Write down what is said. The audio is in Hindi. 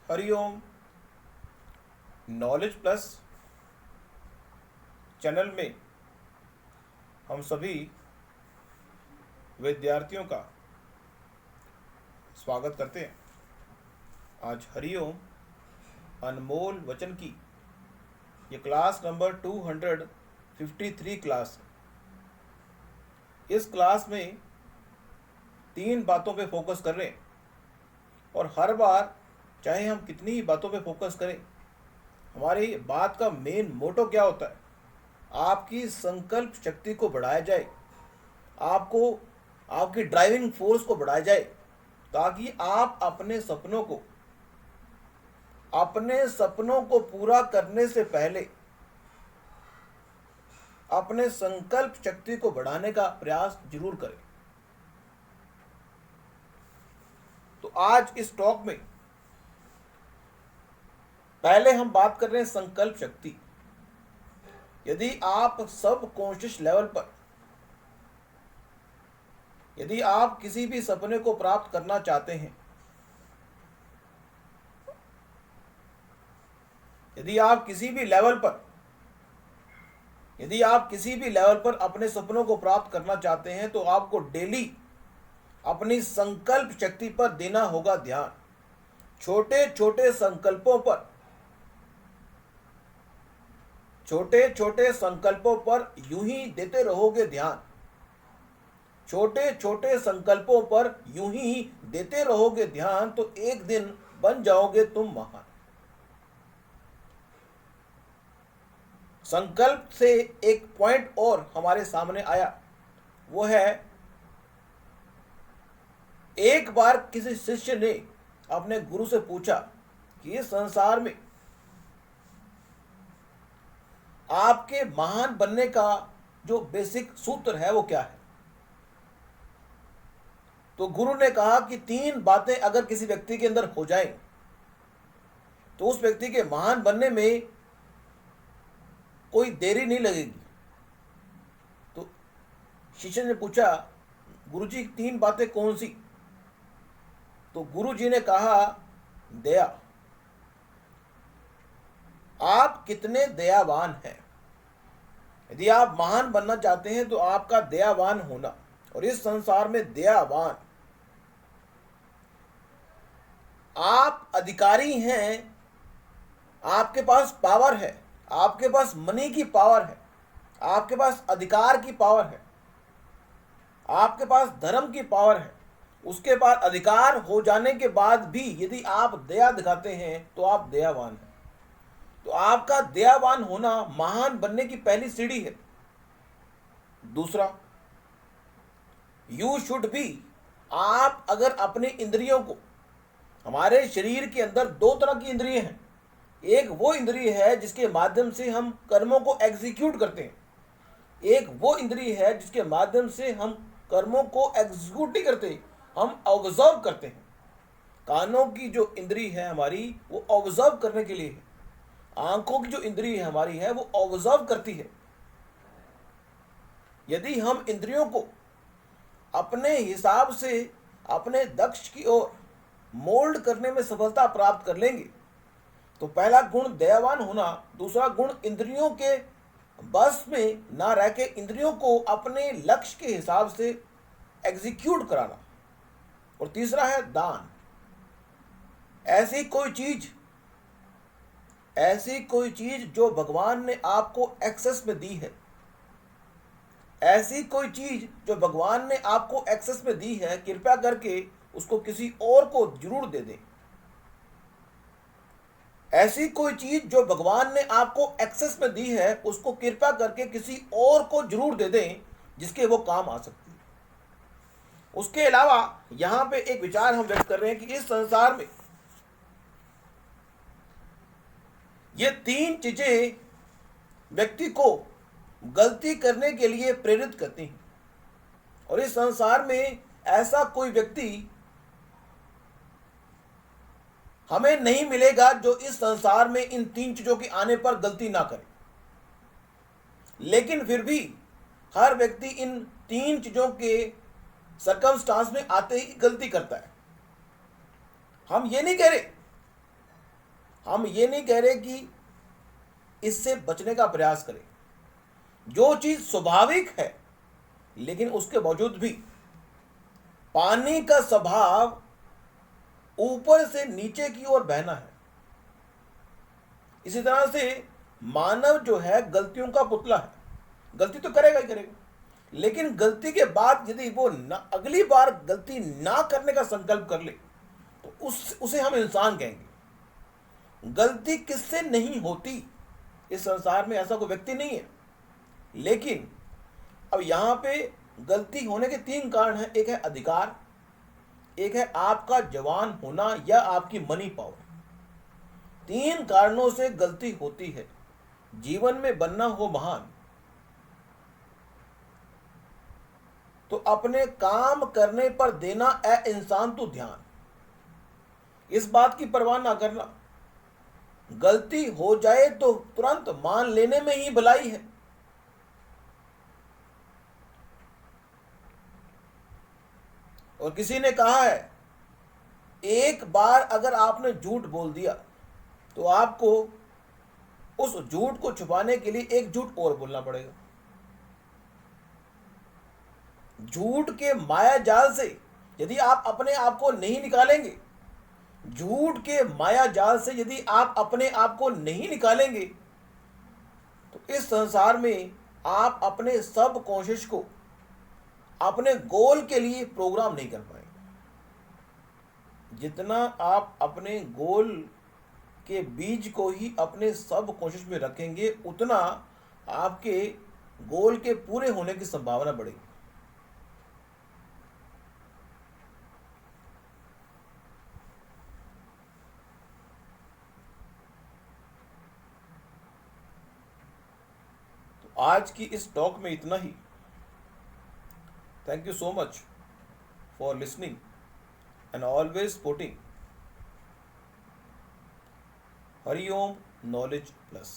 हरिओम। नॉलेज प्लस चैनल में हम सभी विद्यार्थियों का स्वागत करते हैं। आज हरिओम अनमोल वचन की ये क्लास नंबर 253 क्लास है। इस क्लास में 3 बातों पे फोकस कर रहे हैं और हर बार चाहे हम कितनी ही बातों पे फोकस करें, हमारी बात का मेन मोटो क्या होता है? आपकी संकल्प शक्ति को बढ़ाया जाए, आपको आपकी ड्राइविंग फोर्स को बढ़ाया जाए, ताकि आप अपने सपनों को पूरा करने से पहले अपने संकल्प शक्ति को बढ़ाने का प्रयास जरूर करें। तो आज इस टॉक में पहले हम बात कर रहे हैं संकल्प शक्ति। यदि आप सब कॉन्शियस लेवल पर यदि आप किसी भी सपने को प्राप्त करना चाहते हैं, यदि आप किसी भी लेवल पर अपने सपनों को प्राप्त करना चाहते हैं, तो आपको डेली अपनी संकल्प शक्ति पर देना होगा ध्यान। छोटे छोटे संकल्पों पर यूं ही देते रहोगे ध्यान। छोटे छोटे संकल्पों पर यूं ही देते रहोगे ध्यान, तो एक दिन बन जाओगे तुम महान। संकल्प से एक पॉइंट और हमारे सामने आया, वो है एक बार किसी शिष्य ने अपने गुरु से पूछा कि इस संसार में आपके महान बनने का जो बेसिक सूत्र है वो क्या है? तो गुरु ने कहा कि 3 बातें अगर किसी व्यक्ति के अंदर हो जाएं, तो उस व्यक्ति के महान बनने में कोई देरी नहीं लगेगी। तो शिष्य ने पूछा, गुरुजी 3 बातें कौन सी? तो गुरुजी ने कहा, दया। आप कितने दयावान हैं। यदि आप महान बनना चाहते हैं तो आपका दयावान होना, और इस संसार में दयावान आप अधिकारी हैं। आपके पास पावर है, आपके पास मनी की पावर है, आपके पास अधिकार की पावर है, आपके पास धर्म की पावर है। उसके बाद अधिकार हो जाने के बाद भी यदि आप दया दिखाते हैं तो आप दयावान हैं। तो आपका दयावान होना महान बनने की पहली सीढ़ी है। दूसरा, यू शुड बी, आप अगर अपनी इंद्रियों को, हमारे शरीर के अंदर 2 तरह की इंद्रियां हैं। एक वो इंद्रिय है जिसके माध्यम से हम कर्मों को एग्जीक्यूट करते हैं, एक वो इंद्रिय है जिसके माध्यम से हम कर्मों को एग्जीक्यूट नहीं करते, हम ऑब्जर्व करते हैं। कानों की जो इंद्रिय है हमारी, वो ऑब्जर्व करने के लिए है। आंखों की जो इंद्रिय हमारी है वो ऑब्जर्व करती है। यदि हम इंद्रियों को अपने हिसाब से अपने दक्ष की ओर मोल्ड करने में सफलता प्राप्त कर लेंगे, तो पहला गुण दयावान होना, दूसरा गुण इंद्रियों के बस में ना रह के इंद्रियों को अपने लक्ष्य के हिसाब से एग्जीक्यूट कराना, और तीसरा है दान। ऐसी कोई चीज जो भगवान ने आपको एक्सेस में दी है, ऐसी कोई चीज जो भगवान ने आपको एक्सेस में दी है, कृपया करके उसको किसी और को जरूर दे दें। ऐसी कोई चीज जो भगवान ने आपको एक्सेस में दी है, उसको कृपया करके किसी और को जरूर दे दें जिसके वो काम आ सकती है। उसके अलावा यहां पे एक विचार हम व्यक्त कर रहे हैं कि इस संसार में ये 3 चीजें व्यक्ति को गलती करने के लिए प्रेरित करती हैं, और इस संसार में ऐसा कोई व्यक्ति हमें नहीं मिलेगा जो इस संसार में इन 3 चीजों के आने पर गलती ना करे। लेकिन फिर भी हर व्यक्ति इन 3 चीजों के सर्कमस्टांस में आते ही गलती करता है। हम ये नहीं कह रहे हम ये नहीं कह रहे कि इससे बचने का प्रयास करें। जो चीज स्वाभाविक है, लेकिन उसके बावजूद भी पानी का स्वभाव ऊपर से नीचे की ओर बहना है। इसी तरह से मानव जो है गलतियों का पुतला है, गलती तो करेगा ही करेगा, लेकिन गलती के बाद यदि वो अगली बार गलती ना करने का संकल्प कर ले तो उसे हम इंसान कहेंगे। गलती किससे नहीं होती, इस संसार में ऐसा कोई व्यक्ति नहीं है। लेकिन अब यहां पे गलती होने के 3 कारण हैं। एक है अधिकार, एक है आपका जवान होना या आपकी मनी पावर। 3 कारणों से गलती होती है। जीवन में बनना हो महान तो अपने काम करने पर देना ए इंसान तू ध्यान। इस बात की परवाह ना करना, गलती हो जाए तो तुरंत मान लेने में ही भलाई है। और किसी ने कहा है, एक बार अगर आपने झूठ बोल दिया तो आपको उस झूठ को छुपाने के लिए एक झूठ और बोलना पड़ेगा। झूठ के माया जाल से यदि आप अपने आप को नहीं निकालेंगे, झूठ के माया जाल से यदि आप अपने आप को नहीं निकालेंगे तो इस संसार में आप अपने सब कोशिश को अपने गोल के लिए प्रोग्राम नहीं कर पाएंगे। जितना आप अपने गोल के बीज को ही अपने सब कोशिश में रखेंगे, उतना आपके गोल के पूरे होने की संभावना बढ़ेगी। तो आज की इस टॉक में इतना ही। Thank you so much for listening and always putting Hari Om Knowledge Plus.